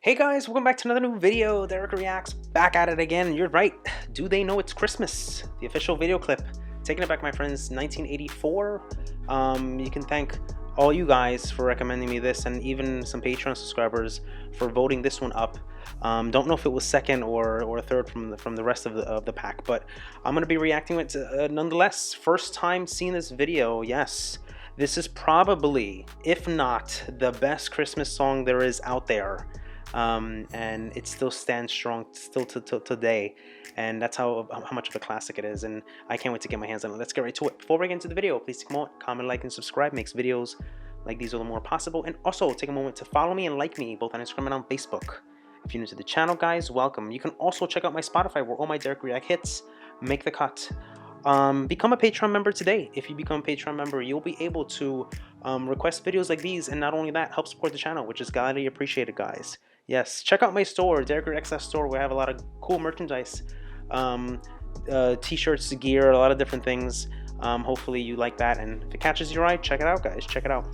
Hey guys, welcome back to another new video. Derek Reacts back at it again. You're right. Do they know it's Christmas? The official video clip. Taking it back, my friends, 1984. You can thank all you guys for recommending me this, and even some Patreon subscribers for voting this one up. Don't know if it was second or third from the rest of the pack, but I'm gonna be reacting to it nonetheless. First time seeing this video, yes. This is probably, if not the best Christmas song there is out there. And it still stands strong still to today, and that's how much of a classic it is, and I can't wait to get my hands on it. Let's get right to it. Before we get into the video, please take a moment, comment, like, and subscribe. Makes videos like these all the more possible. And also take a moment to follow me and like me both on Instagram and on Facebook. If you're new to the channel, guys, welcome. You can also check out my Spotify where all my Derek React hits make the cut. Become a Patreon member today. If you become a Patreon member, you'll be able to request videos like these, and not only that, help support the channel, which is highly appreciated, guys. Yes, check out my store, Derek XS store, where I have a lot of cool merchandise, t-shirts, gear, a lot of different things. Hopefully you like that, and if it catches your eye, check it out, guys. Check it out.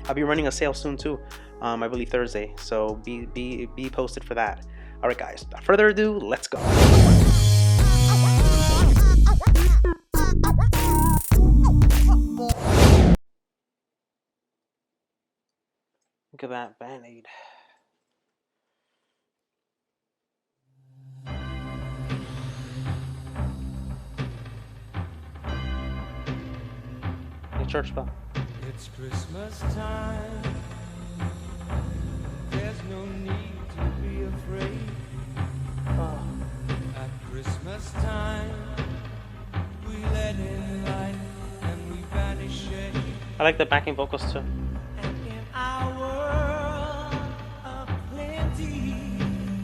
I'll be running a sale soon too, I believe Thursday, so be posted for that. All right, guys, without further ado, let's go. Look at that Band-Aid. The church bell. It's Christmas time. There's no need to be afraid. At Christmas time, we let in light and we banish shade. I like the backing vocals too. And in our world of plenty,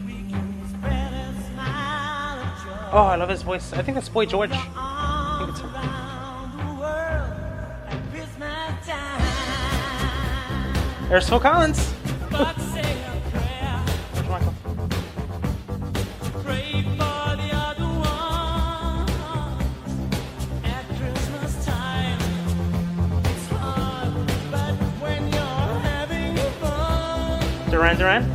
we can spread a smile of joy. Oh, I love his voice. I think that's Boy George. I think it's him. There's Phil Collins. Duran Duran.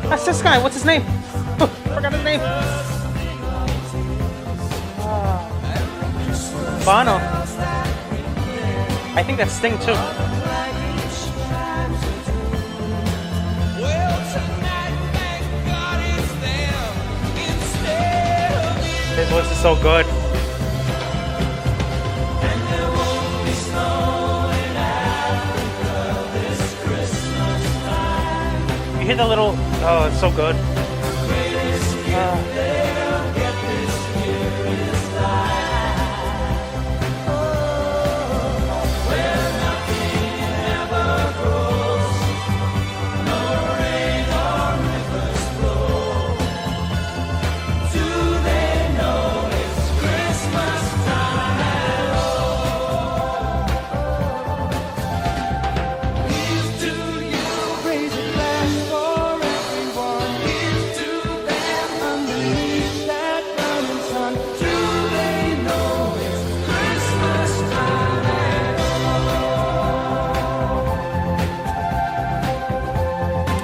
That's this guy. What's his name? Forgot his name. Bono. I think that's Sting too. His voice is so good. You hear the little... Oh, it's so good.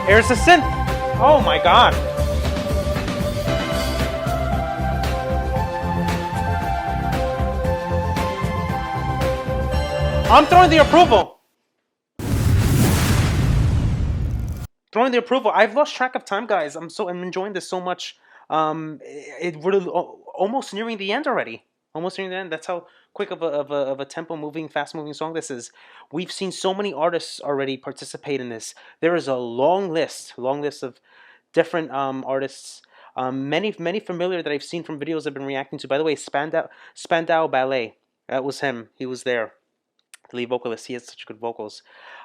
Here's the synth. Oh my god. I'm throwing the approval. Throwing the approval. I've lost track of time, guys. I'm enjoying this so much. It really almost nearing the end already. Almost nearing the end. That's how quick of a tempo moving, fast moving song this is. We've seen so many artists already participate in this. There is a long list of different artists. Many familiar that I've seen from videos I've been reacting to. By the way, Spandau Ballet. That was him. He was there. The lead vocalist. He has such good vocals.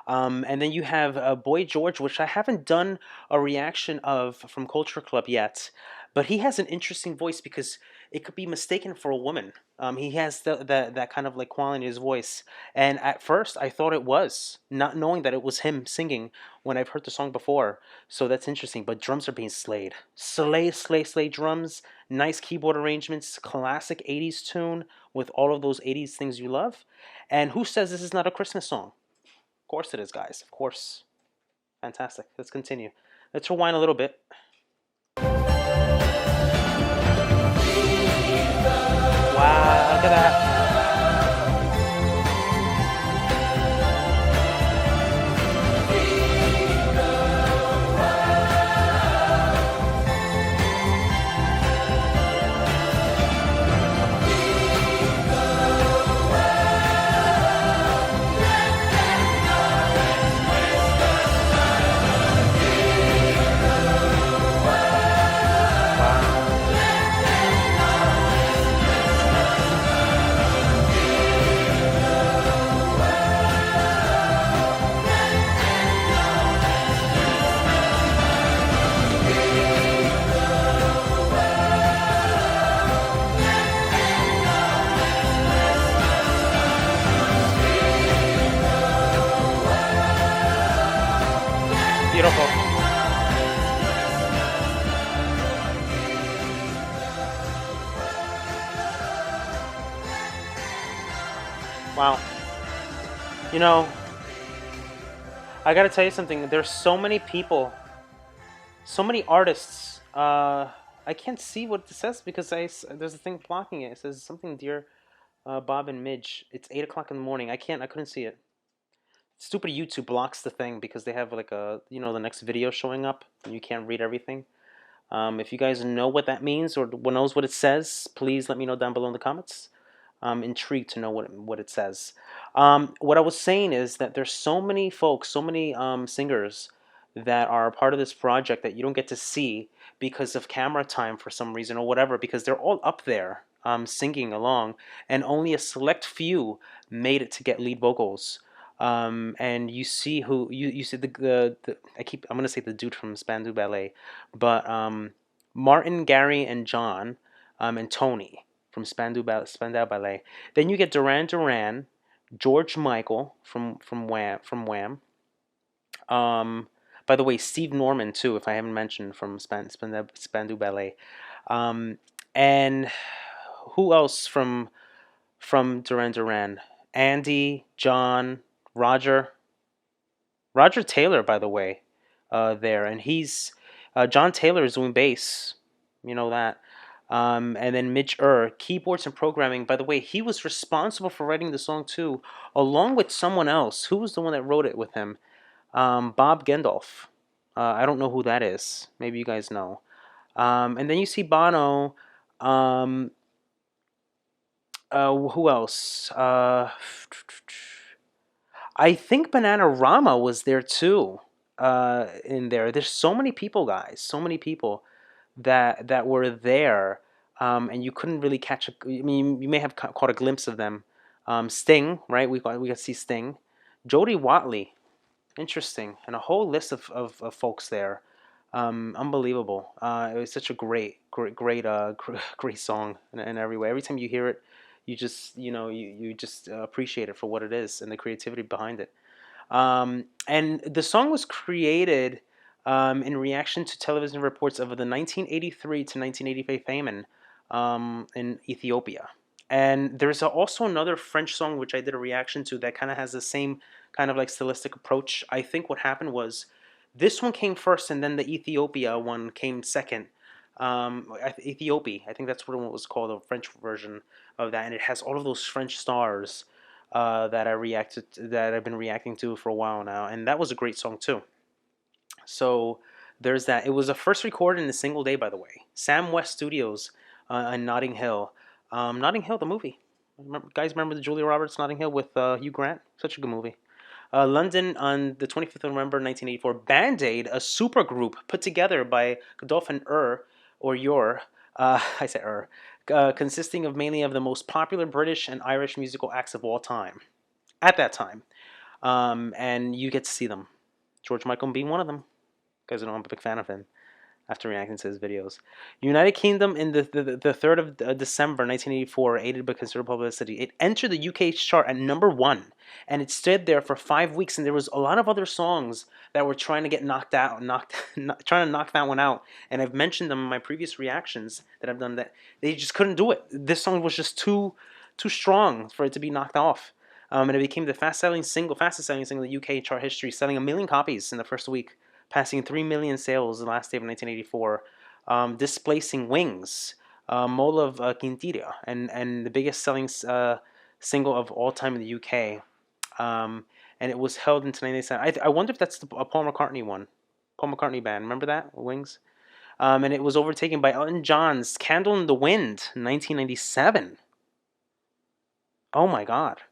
And then you have Boy George, which I haven't done a reaction of from Culture Club yet. but he has an interesting voice because it could be mistaken for a woman. He has that kind of like quality in his voice, and at first I thought it was, not knowing that it was him singing when I've heard the song before. So that's interesting. But drums are being slayed, slay drums. Nice keyboard arrangements, classic '80s tune with all of those '80s things you love. And who says this is not a Christmas song? Of course it is, guys. Of course. Fantastic. Let's continue. Let's rewind a little bit. Wow, look at that. Wow. Beautiful. Wow. You know, I gotta tell you something. There's so many people, so many artists. I can't see what it says because there's a thing blocking it. It says something, dear Bob and Midge. It's 8 o'clock in the morning. I couldn't see it. Stupid YouTube blocks the thing because they have like the next video showing up and you can't read everything. If you guys know what that means or knows what it says, please let me know down below in the comments. I'm intrigued to know what it says. What I was saying is that there's so many folks, so many singers that are a part of this project that you don't get to see because of camera time for some reason or whatever, because they're all up there singing along, and only a select few made it to get lead vocals. And you see who you see I'm gonna say the dude from Spandau Ballet, but Martin, Gary, and John, and Tony from Spandau Ballet. Then you get Duran Duran, George Michael from Wham. Um, by the way, Steve Norman too, if I haven't mentioned, from Spandau Ballet. Um, and who else from Duran Duran? Andy, John, Roger. Roger Taylor, by the way, there, and he's John Taylor is doing bass. You know that. And then Mitch keyboards and programming. By the way, he was responsible for writing the song too, along with someone else. Who was the one that wrote it with him? Bob Geldof. I don't know who that is. Maybe you guys know. And then you see Bono. Who else? I think Bananarama was there too. In there, there's so many people, guys. So many people that were there, and you couldn't really catch. I mean, you may have caught a glimpse of them. Sting, right? We got to see Sting, Jody Watley, interesting, and a whole list of folks there. Unbelievable. It was such a great song in every way. Every time you hear it, you just you just appreciate it for what it is and the creativity behind it. And the song was created in reaction to television reports of the 1983 to 1985 famine in Ethiopia. And there's also another French song which I did a reaction to that kind of has the same kind of like stylistic approach. I think what happened was this one came first and then the Ethiopia one came second. Ethiopia, I think that's what it was called, the French version of that. And it has all of those French stars that I've been reacting to for a while now. And that was a great song too. So there's that. It was a first recorded in a single day, by the way. Sam West Studios in Notting Hill. Notting Hill, the movie. Guys, remember the Julia Roberts Notting Hill with Hugh Grant? Such a good movie. London on the 25th of November 1984. Band Aid, a super group put together by Godolphin I say consisting of mainly of the most popular British and Irish musical acts of all time. At that time. And you get to see them. George Michael being one of them. You guys know I'm a big fan of him. after reacting to his videos. United Kingdom in the 3rd of December 1984, aided by considerable publicity. It entered the UK chart at #1, and it stayed there for 5 weeks. And there was a lot of other songs that were trying to get knocked out, trying to knock that one out. And I've mentioned them in my previous reactions that I've done that they just couldn't do it. This song was just too strong for it to be knocked off. And it became the fastest selling single in the UK chart history, selling 1 million copies in the first week, passing 3 million sales the last day of 1984, displacing Wings, Mola of Quintilla, and the biggest selling single of all time in the UK. And it was held into 1997. I wonder if that's a Paul McCartney one. Paul McCartney band. Remember that? Wings? And it was overtaken by Elton John's Candle in the Wind, 1997. Oh my God.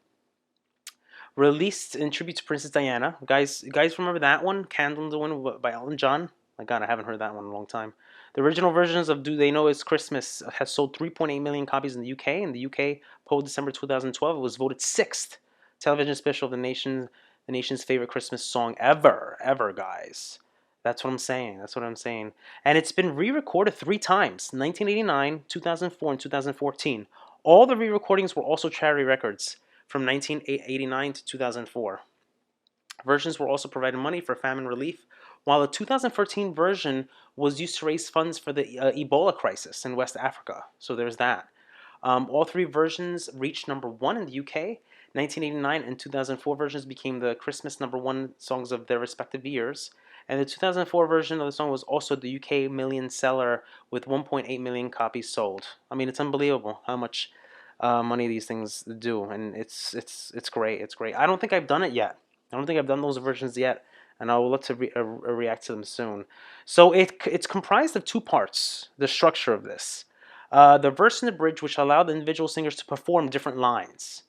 Released in tribute to Princess Diana. Guys remember that one? Candle in the Wind by Elton John? My God, I haven't heard that one in a long time. The original versions of Do They Know It's Christmas has sold 3.8 million copies in the UK. In the UK, poll December 2012, it was voted 6th television special of the nation's favorite Christmas song ever, guys. That's what I'm saying. And it's been re-recorded 3 times, 1989, 2004, and 2014. All the re-recordings were also charity records from 1989 to 2004. Versions were also provided money for famine relief, while the 2013 version was used to raise funds for the Ebola crisis in West Africa. So there's that. All 3 versions reached #1 in the UK. 1989 and 2004 versions became the Christmas #1 songs of their respective years. And the 2004 version of the song was also the UK million seller with 1.8 million copies sold. I mean, it's unbelievable how much money these things do, and it's great. It's great. I don't think I've done it yet. I don't think I've done those versions yet, and I will look to react to them soon. So it's comprised of 2 parts. The structure of this, the verse and the bridge, which allow the individual singers to perform different lines,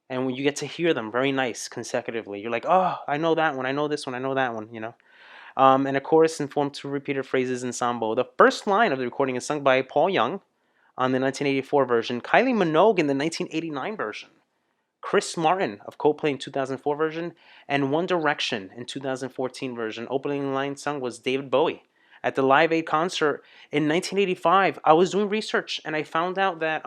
and when you get to hear them very nice consecutively, you're like, oh, I know that one, I know this one, I know that one, you know. And a chorus informed 2 repeated phrases ensemble. The first line of the recording is sung by Paul Young on the 1984 version, Kylie Minogue in the 1989 version, Chris Martin of Coldplay in 2004 version, and One Direction in 2014 version. Opening line sung was David Bowie. At the Live Aid concert in 1985, I was doing research and I found out that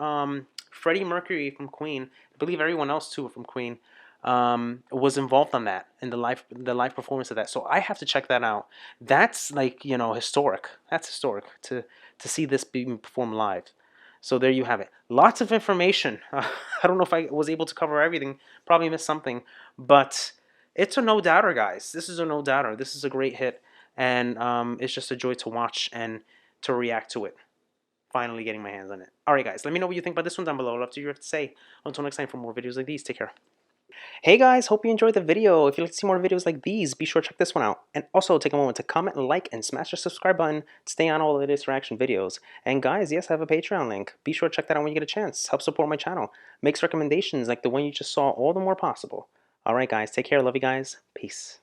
Freddie Mercury from Queen, I believe everyone else too from Queen, was involved on that in the live performance of that. So I have to check that out. That's like, you know, historic. That's historic to see this being performed live. So there you have it. Lots of information. I don't know if I was able to cover everything. Probably missed something. But it's a no-doubter, guys. This is a no-doubter. This is a great hit. And it's just a joy to watch and to react to it. Finally getting my hands on it. Alright, guys. Let me know what you think about this one down below. I'd love to hear what you have to say. Until next time, for more videos like these, take care. Hey guys, hope you enjoyed the video. If you'd like to see more videos like these, be sure to check this one out. And also take a moment to comment, like, and smash the subscribe button to stay on all the latest reaction videos. And guys, yes, I have a Patreon link. Be sure to check that out when you get a chance. Help support my channel. Makes recommendations like the one you just saw all the more possible. Alright guys, take care. Love you guys. Peace.